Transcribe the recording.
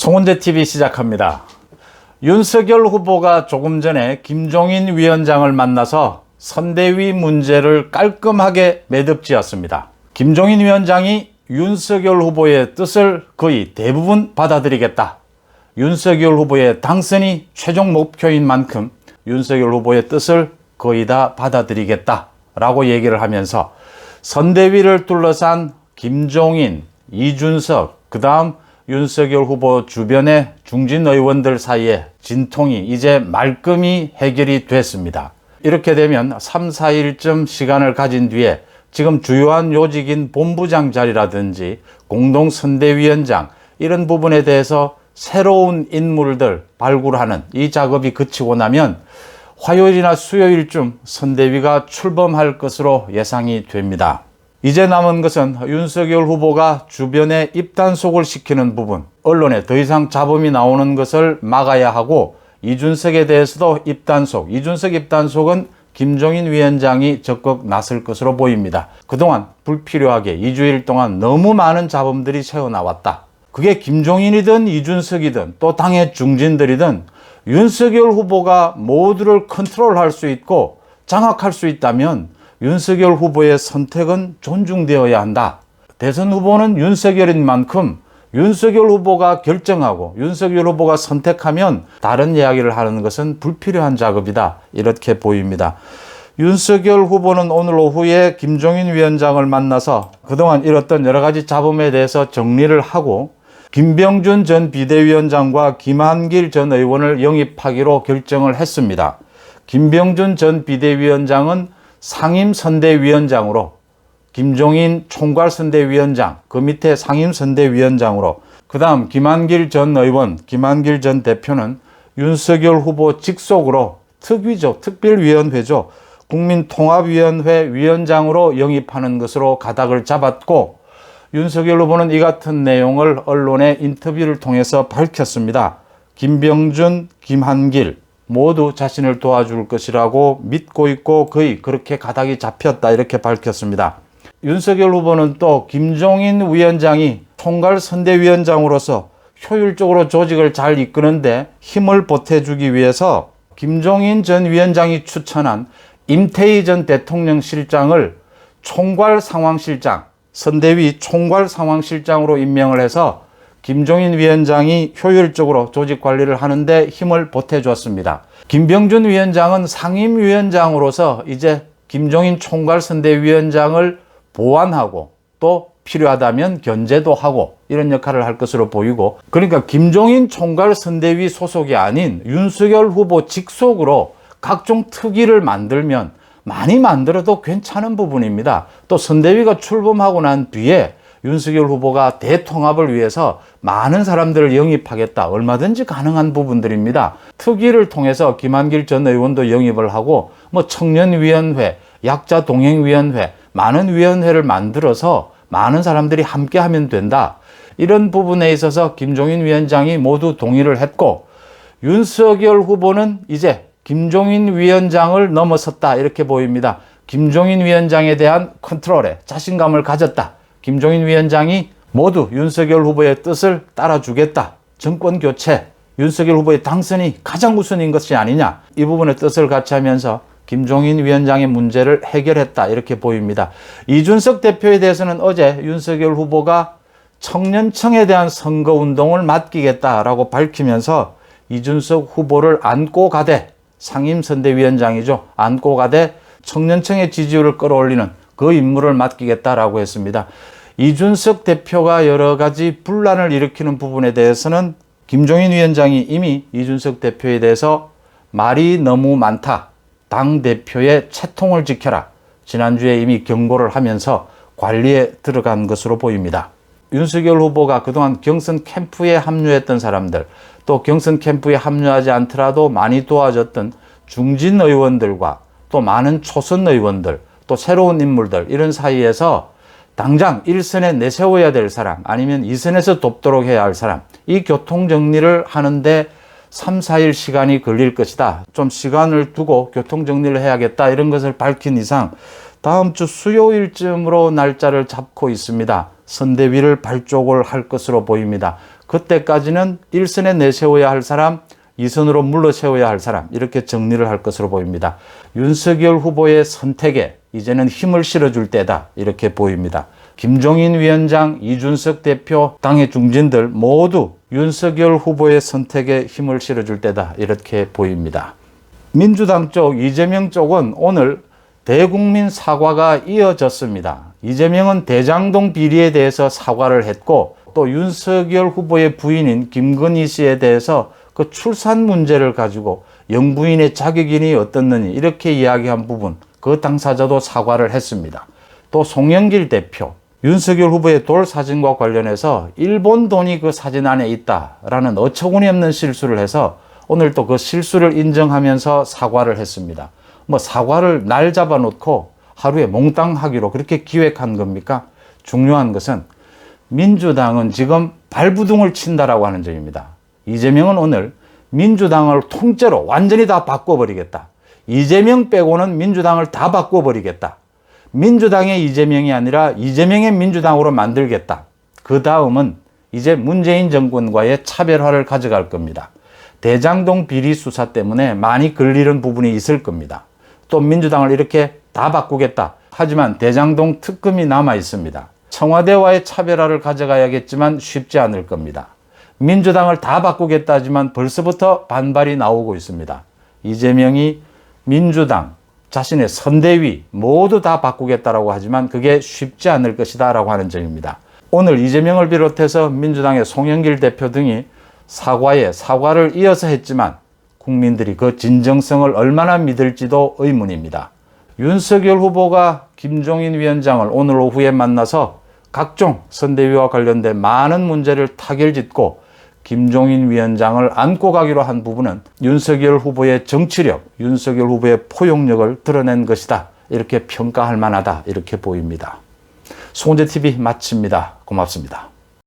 송은재 TV 시작합니다. 윤석열 후보가 조금 전에 김종인 위원장을 만나서 선대위 문제를 깔끔하게 매듭지었습니다. 김종인 위원장이 윤석열 후보의 뜻을 거의 대부분 받아들이겠다. 윤석열 후보의 당선이 최종 목표인 만큼 윤석열 후보의 뜻을 거의 다 받아들이겠다 라고 얘기를 하면서 선대위를 둘러싼 김종인, 이준석, 그 다음 윤석열 후보 주변의 중진 의원들 사이에 진통이 이제 말끔히 해결이 됐습니다. 이렇게 되면 3, 4일쯤 시간을 가진 뒤에 지금 주요한 요직인 본부장 자리라든지 공동선대위원장 이런 부분에 대해서 새로운 인물들 발굴하는 이 작업이 그치고 나면 화요일이나 수요일쯤 선대위가 출범할 것으로 예상이 됩니다. 이제 남은 것은 윤석열 후보가 주변에 입단속을 시키는 부분, 언론에 더 이상 잡음이 나오는 것을 막아야 하고 이준석에 대해서도 이준석 입단속은 김종인 위원장이 적극 나설 것으로 보입니다. 그동안 불필요하게 2주일 동안 너무 많은 잡음들이 새어나왔다. 그게 김종인이든 이준석이든 또 당의 중진들이든 윤석열 후보가 모두를 컨트롤할 수 있고 장악할 수 있다면 윤석열 후보의 선택은 존중되어야 한다. 대선 후보는 윤석열인 만큼 윤석열 후보가 결정하고 윤석열 후보가 선택하면 다른 이야기를 하는 것은 불필요한 작업이다. 이렇게 보입니다. 윤석열 후보는 오늘 오후에 김종인 위원장을 만나서 그동안 이뤘던 여러 가지 잡음에 대해서 정리를 하고 김병준 전 비대위원장과 김한길 전 의원을 영입하기로 결정을 했습니다. 김병준 전 비대위원장은 상임선대위원장으로, 김종인 총괄선대위원장, 그 밑에 상임선대위원장으로, 그 다음 김한길 전 의원, 김한길 전 대표는 윤석열 후보 직속으로 특별위원회죠. 국민통합위원회 위원장으로 영입하는 것으로 가닥을 잡았고, 윤석열 후보는 이 같은 내용을 언론의 인터뷰를 통해서 밝혔습니다. 김병준, 김한길 모두 자신을 도와줄 것이라고 믿고 있고 거의 그렇게 가닥이 잡혔다 이렇게 밝혔습니다. 윤석열 후보는 또 김종인 위원장이 총괄선대위원장으로서 효율적으로 조직을 잘 이끄는데 힘을 보태주기 위해서 김종인 전 위원장이 추천한 임태희 전 대통령실장을 총괄상황실장, 선대위 총괄상황실장으로 임명을 해서 김종인 위원장이 효율적으로 조직 관리를 하는데 힘을 보태주었습니다. 김병준 위원장은 상임위원장으로서 이제 김종인 총괄선대위원장을 보완하고 또 필요하다면 견제도 하고 이런 역할을 할 것으로 보이고, 그러니까 김종인 총괄선대위 소속이 아닌 윤석열 후보 직속으로 각종 특위를 만들면 많이 만들어도 괜찮은 부분입니다. 또 선대위가 출범하고 난 뒤에 윤석열 후보가 대통합을 위해서 많은 사람들을 영입하겠다. 얼마든지 가능한 부분들입니다. 특위를 통해서 김한길 전 의원도 영입을 하고 청년위원회, 약자동행위원회, 많은 위원회를 만들어서 많은 사람들이 함께 하면 된다. 이런 부분에 있어서 김종인 위원장이 모두 동의를 했고, 윤석열 후보는 이제 김종인 위원장을 넘어섰다 이렇게 보입니다. 김종인 위원장에 대한 컨트롤에 자신감을 가졌다. 김종인 위원장이 모두 윤석열 후보의 뜻을 따라주겠다. 정권교체, 윤석열 후보의 당선이 가장 우선인 것이 아니냐. 이 부분의 뜻을 같이 하면서 김종인 위원장의 문제를 해결했다. 이렇게 보입니다. 이준석 대표에 대해서는 어제 윤석열 후보가 청년층에 대한 선거운동을 맡기겠다라고 밝히면서 이준석 후보를 안고 가되, 상임선대위원장이죠. 안고 가되 청년층의 지지율을 끌어올리는 그 임무를 맡기겠다라고 했습니다. 이준석 대표가 여러 가지 분란을 일으키는 부분에 대해서는 김종인 위원장이 이미 이준석 대표에 대해서 말이 너무 많다. 당대표의 채통을 지켜라. 지난주에 이미 경고를 하면서 관리에 들어간 것으로 보입니다. 윤석열 후보가 그동안 경선 캠프에 합류했던 사람들, 또 경선 캠프에 합류하지 않더라도 많이 도와줬던 중진 의원들과 또 많은 초선 의원들, 또 새로운 인물들 이런 사이에서 당장 1선에 내세워야 될 사람 아니면 2선에서 돕도록 해야 할 사람, 이 교통정리를 하는데 3, 4일 시간이 걸릴 것이다. 좀 시간을 두고 교통정리를 해야겠다. 이런 것을 밝힌 이상 다음 주 수요일쯤으로 날짜를 잡고 있습니다. 선대위를 발족을 할 것으로 보입니다. 그때까지는 1선에 내세워야 할 사람, 2선으로 물러세워야 할 사람, 이렇게 정리를 할 것으로 보입니다. 윤석열 후보의 선택에 이제는 힘을 실어줄 때다, 이렇게 보입니다. 김종인 위원장, 이준석 대표, 당의 중진들 모두 윤석열 후보의 선택에 힘을 실어줄 때다, 이렇게 보입니다. 민주당 쪽, 이재명 쪽은 오늘 대국민 사과가 이어졌습니다. 이재명은 대장동 비리에 대해서 사과를 했고, 또 윤석열 후보의 부인인 김건희 씨에 대해서 그 출산 문제를 가지고 영부인의 자격인이 어떻느니 이렇게 이야기한 부분, 그 당사자도 사과를 했습니다. 또 송영길 대표, 윤석열 후보의 돌 사진과 관련해서 일본 돈이 그 사진 안에 있다라는 어처구니 없는 실수를 해서 오늘 또 그 실수를 인정하면서 사과를 했습니다. 사과를 날 잡아놓고 하루에 몽땅 하기로 그렇게 기획한 겁니까? 중요한 것은 민주당은 지금 발부둥을 친다라고 하는 점입니다. 이재명은 오늘 민주당을 통째로 완전히 다 바꿔버리겠다. 이재명 빼고는 민주당을 다 바꿔버리겠다. 민주당의 이재명이 아니라 이재명의 민주당으로 만들겠다. 그 다음은 이제 문재인 정권과의 차별화를 가져갈 겁니다. 대장동 비리 수사 때문에 많이 걸리는 부분이 있을 겁니다. 또 민주당을 이렇게 다 바꾸겠다. 하지만 대장동 특검이 남아 있습니다. 청와대와의 차별화를 가져가야겠지만 쉽지 않을 겁니다. 민주당을 다 바꾸겠다 하지만 벌써부터 반발이 나오고 있습니다. 이재명이 민주당, 자신의 선대위 모두 다 바꾸겠다라고 하지만 그게 쉽지 않을 것이다 라고 하는 점입니다. 오늘 이재명을 비롯해서 민주당의 송영길 대표 등이 사과에 사과를 이어서 했지만 국민들이 그 진정성을 얼마나 믿을지도 의문입니다. 윤석열 후보가 김종인 위원장을 오늘 오후에 만나서 각종 선대위와 관련된 많은 문제를 타결짓고 김종인 위원장을 안고 가기로 한 부분은 윤석열 후보의 정치력, 윤석열 후보의 포용력을 드러낸 것이다. 이렇게 평가할 만하다. 이렇게 보입니다. 송재TV 마칩니다. 고맙습니다.